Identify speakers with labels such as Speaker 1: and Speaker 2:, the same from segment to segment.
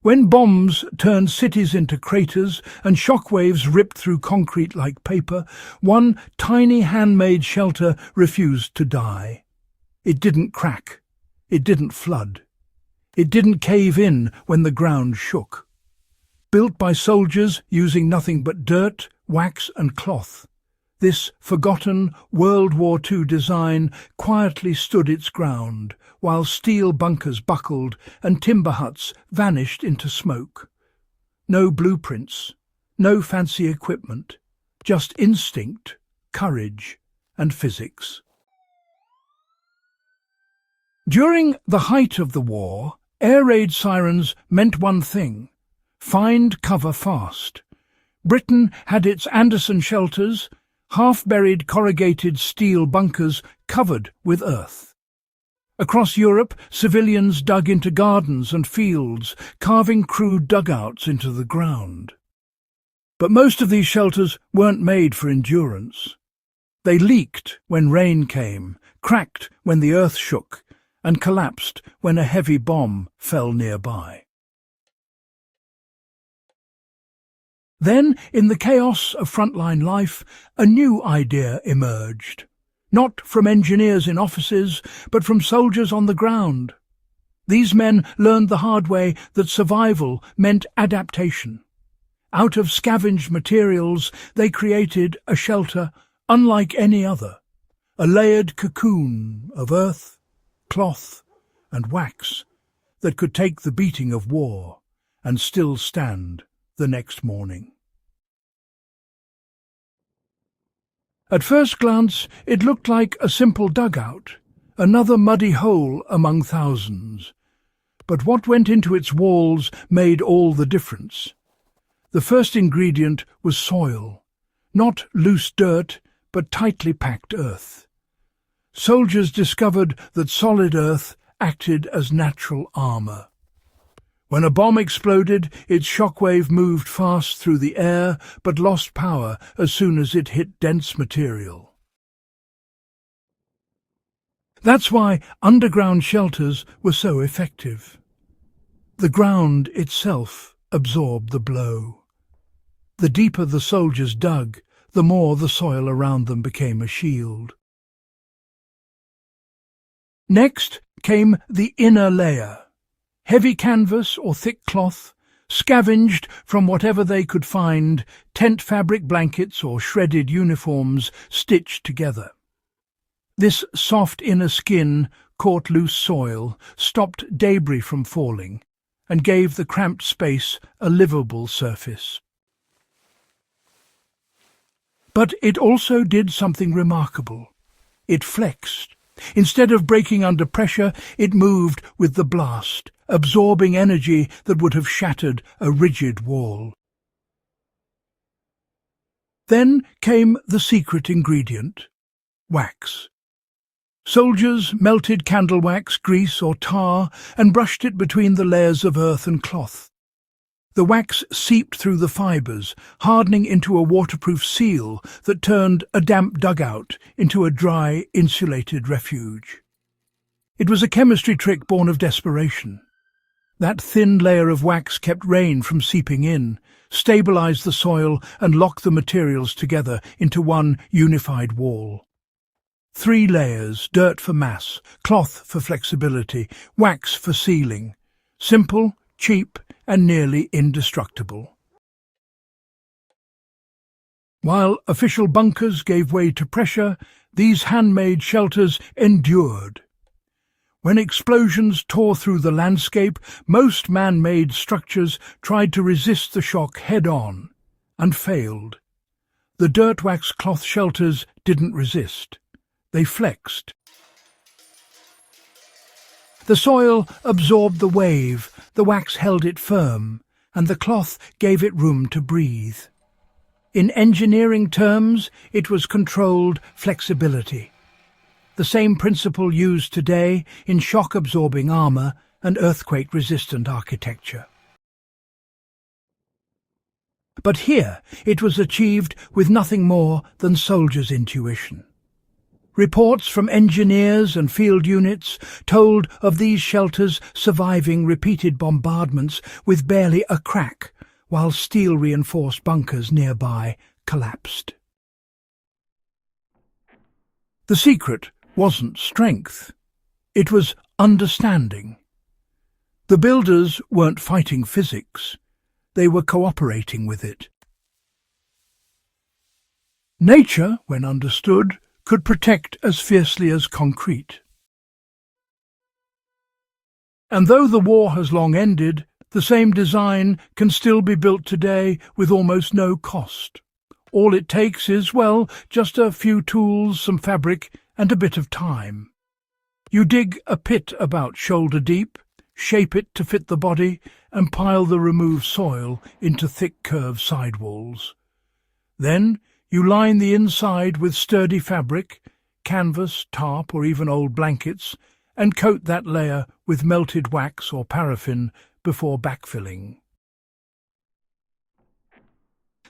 Speaker 1: When bombs turned cities into craters and shockwaves ripped through concrete like paper, one tiny handmade shelter refused to die. It didn't crack. It didn't flood. It didn't cave in when the ground shook. Built by soldiers using nothing but dirt, wax and cloth, this forgotten World War II design quietly stood its ground, while steel bunkers buckled and timber huts vanished into smoke. No blueprints, no fancy equipment, just instinct, courage, and physics. During the height of the war, air raid sirens meant one thing: find cover fast. Britain had its Anderson shelters, half-buried corrugated steel bunkers covered with earth. Across Europe, civilians dug into gardens and fields, carving crude dugouts into the ground. But most of these shelters weren't made for endurance. They leaked when rain came, cracked when the earth shook, and collapsed when a heavy bomb fell nearby. Then, in the chaos of frontline life, a new idea emerged. Not from engineers in offices, but from soldiers on the ground. These men learned the hard way that survival meant adaptation. Out of scavenged materials, they created a shelter unlike any other, a layered cocoon of earth, cloth, and wax that could take the beating of war and still stand the next morning. At first glance, it looked like a simple dugout, another muddy hole among thousands. But what went into its walls made all the difference. The first ingredient was soil, not loose dirt, but tightly packed earth. Soldiers discovered that solid earth acted as natural armor. When a bomb exploded, its shockwave moved fast through the air, but lost power as soon as it hit dense material. That's why underground shelters were so effective. The ground itself absorbed the blow. The deeper the soldiers dug, the more the soil around them became a shield. Next came the inner layer. Heavy canvas or thick cloth, scavenged from whatever they could find, tent fabric blankets or shredded uniforms stitched together. This soft inner skin caught loose soil, stopped debris from falling, and gave the cramped space a livable surface. But it also did something remarkable. It flexed. Instead of breaking under pressure, it moved with the blast, absorbing energy that would have shattered a rigid wall. Then came the secret ingredient: wax. Soldiers melted candle wax, grease or tar and brushed it between the layers of earth and cloth. The wax seeped through the fibres, hardening into a waterproof seal that turned a damp dugout into a dry, insulated refuge. It was a chemistry trick born of desperation. That thin layer of wax kept rain from seeping in, stabilized the soil and locked the materials together into one unified wall. 3 layers: dirt for mass, cloth for flexibility, wax for sealing. Simple, cheap, and nearly indestructible. While official bunkers gave way to pressure, these handmade shelters endured. When explosions tore through the landscape, most man-made structures tried to resist the shock head-on, and failed. The dirt-wax cloth shelters didn't resist. They flexed. The soil absorbed the wave, the wax held it firm, and the cloth gave it room to breathe. In engineering terms, it was controlled flexibility. The same principle used today in shock-absorbing armor and earthquake-resistant architecture. But here it was achieved with nothing more than soldiers' intuition. Reports from engineers and field units told of these shelters surviving repeated bombardments with barely a crack, while steel-reinforced bunkers nearby collapsed. The secret wasn't strength. It was understanding. The builders weren't fighting physics. They were cooperating with it. Nature, when understood, could protect as fiercely as concrete. And though the war has long ended, the same design can still be built today with almost no cost. All it takes is, well, just a few tools, some fabric, and a bit of time. You dig a pit about shoulder deep, shape it to fit the body, and pile the removed soil into thick curved sidewalls. Then you line the inside with sturdy fabric, canvas, tarp, or even old blankets, and coat that layer with melted wax or paraffin before backfilling.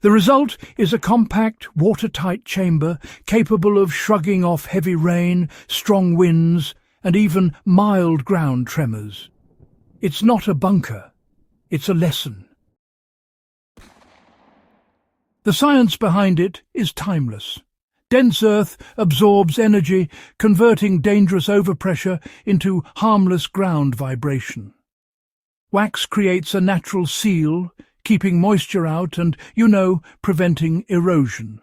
Speaker 1: The result is a compact, watertight chamber capable of shrugging off heavy rain, strong winds, and even mild ground tremors. It's not a bunker, it's a lesson. The science behind it is timeless. Dense earth absorbs energy, converting dangerous overpressure into harmless ground vibration. Wax creates a natural seal, keeping moisture out and, preventing erosion.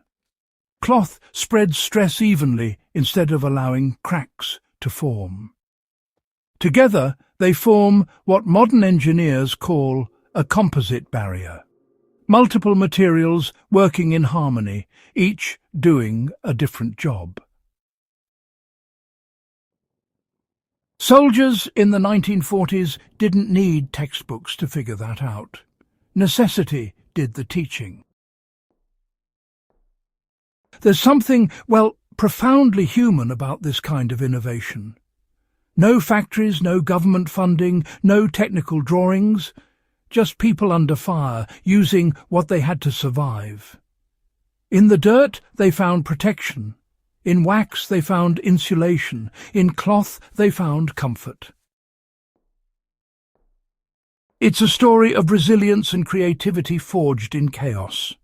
Speaker 1: Cloth spreads stress evenly instead of allowing cracks to form. Together, they form what modern engineers call a composite barrier. Multiple materials working in harmony, each doing a different job. Soldiers in the 1940s didn't need textbooks to figure that out. Necessity did the teaching. There's something, profoundly human about this kind of innovation. No factories, no government funding, no technical drawings, just people under fire using what they had to survive. In the dirt they found protection. In wax they found insulation. In cloth they found comfort. It's a story of resilience and creativity forged in chaos.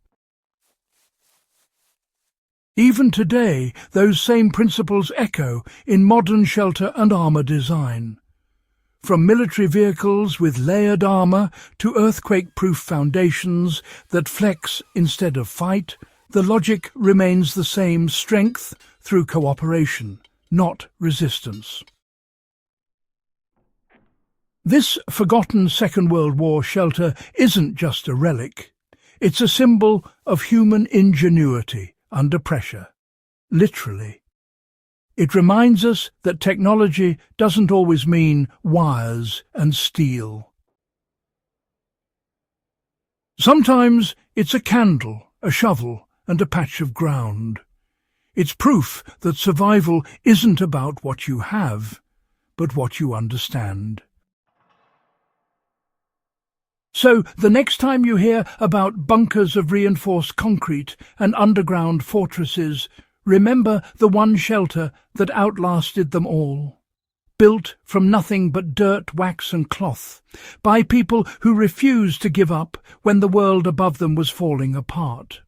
Speaker 1: Even today, those same principles echo in modern shelter and armour design. From military vehicles with layered armour to earthquake-proof foundations that flex instead of fight, the logic remains the same: strength through cooperation, not resistance. This forgotten Second World War shelter isn't just a relic. It's a symbol of human ingenuity under pressure, literally. It reminds us that technology doesn't always mean wires and steel. Sometimes it's a candle, a shovel, and a patch of ground. It's proof that survival isn't about what you have, but what you understand. So, the next time you hear about bunkers of reinforced concrete and underground fortresses, remember the one shelter that outlasted them all. Built from nothing but dirt, wax and cloth, by people who refused to give up when the world above them was falling apart.